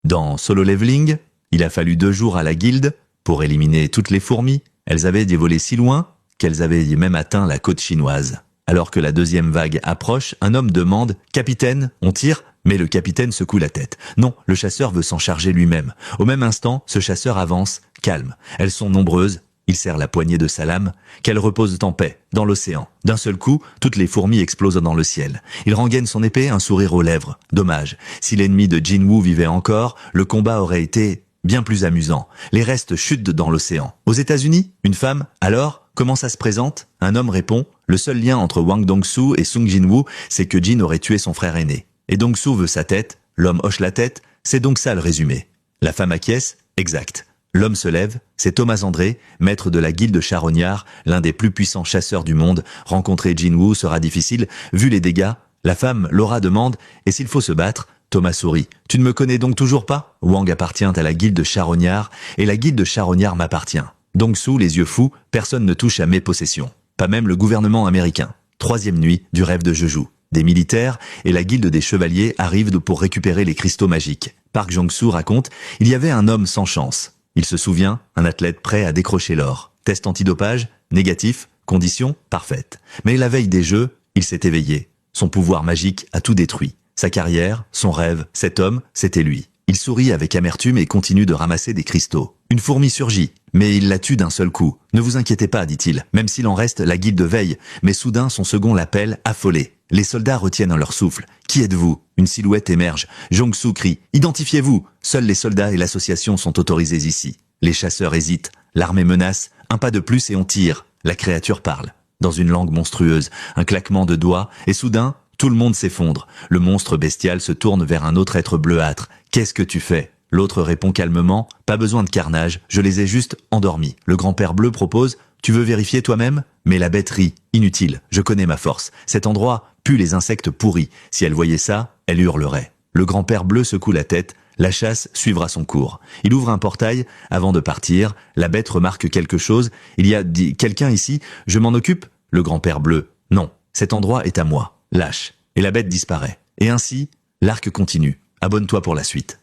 Dans Solo Leveling, il a fallu 2 jours à la guilde pour éliminer toutes les fourmis. Elles avaient dévolé si loin qu'elles avaient même atteint la côte chinoise. Alors que la deuxième vague approche, un homme demande « Capitaine, on tire ?» Mais le capitaine secoue la tête. Non, le chasseur veut s'en charger lui-même. Au même instant, ce chasseur avance, calme. Elles sont nombreuses. Il serre la poignée de sa lame, qu'elles reposent en paix, dans l'océan. D'un seul coup, toutes les fourmis explosent dans le ciel. Il rengaine son épée, un sourire aux lèvres. Dommage. Si l'ennemi de Jinwoo vivait encore, le combat aurait été bien plus amusant. Les restes chutent dans l'océan. Aux États-Unis, une femme, alors, comment ça se présente? Un homme répond, le seul lien entre Wang Dongsu et Sung Jinwoo, c'est que Jin aurait tué son frère aîné. Et Dongsu veut sa tête, l'homme hoche la tête, c'est donc ça le résumé. La femme acquiesce, exact. L'homme se lève, c'est Thomas André, maître de la guilde charognard, l'un des plus puissants chasseurs du monde. Rencontrer Jinwoo sera difficile, vu les dégâts. La femme, Laura, demande, et s'il faut se battre? Thomas sourit. Tu ne me connais donc toujours pas? Wang appartient à la guilde charognard, et la guilde charognard m'appartient. Dongsu, les yeux fous, personne ne touche à mes possessions. Pas même le gouvernement américain. 3e nuit du rêve de Jeju. Des militaires et la guilde des chevaliers arrivent pour récupérer les cristaux magiques. Park Jong-soo raconte, il y avait un homme sans chance. Il se souvient, un athlète prêt à décrocher l'or. Test antidopage, négatif, condition parfaite. Mais la veille des Jeux, il s'est éveillé. Son pouvoir magique a tout détruit. Sa carrière, son rêve, cet homme, c'était lui. Il sourit avec amertume et continue de ramasser des cristaux. Une fourmi surgit, mais il la tue d'un seul coup. Ne vous inquiétez pas, dit-il, même s'il en reste, la guilde veille. Mais soudain, son second l'appelle, affolé. Les soldats retiennent leur souffle. Qui êtes-vous? Une silhouette émerge. Jong-soo crie. Identifiez-vous! Seuls les soldats et l'association sont autorisés ici. Les chasseurs hésitent. L'armée menace. Un pas de plus et on tire. La créature parle. Dans une langue monstrueuse. Un claquement de doigts. Et soudain, tout le monde s'effondre. Le monstre bestial se tourne vers un autre être bleuâtre. Qu'est-ce que tu fais? L'autre répond calmement. Pas besoin de carnage. Je les ai juste endormis. Le grand-père bleu propose. Tu veux vérifier toi-même? Mais la bête rit. Inutile. Je connais ma force. Cet endroit pue les insectes pourris. Si elle voyait ça, elle hurlerait. Le grand-père bleu secoue la tête. La chasse suivra son cours. Il ouvre un portail. Avant de partir, la bête remarque quelque chose. Il y a quelqu'un ici. Je m'en occupe? Le grand-père bleu. Non. Cet endroit est à moi. Lâche. Et la bête disparaît. Et ainsi, l'arc continue. Abonne-toi pour la suite.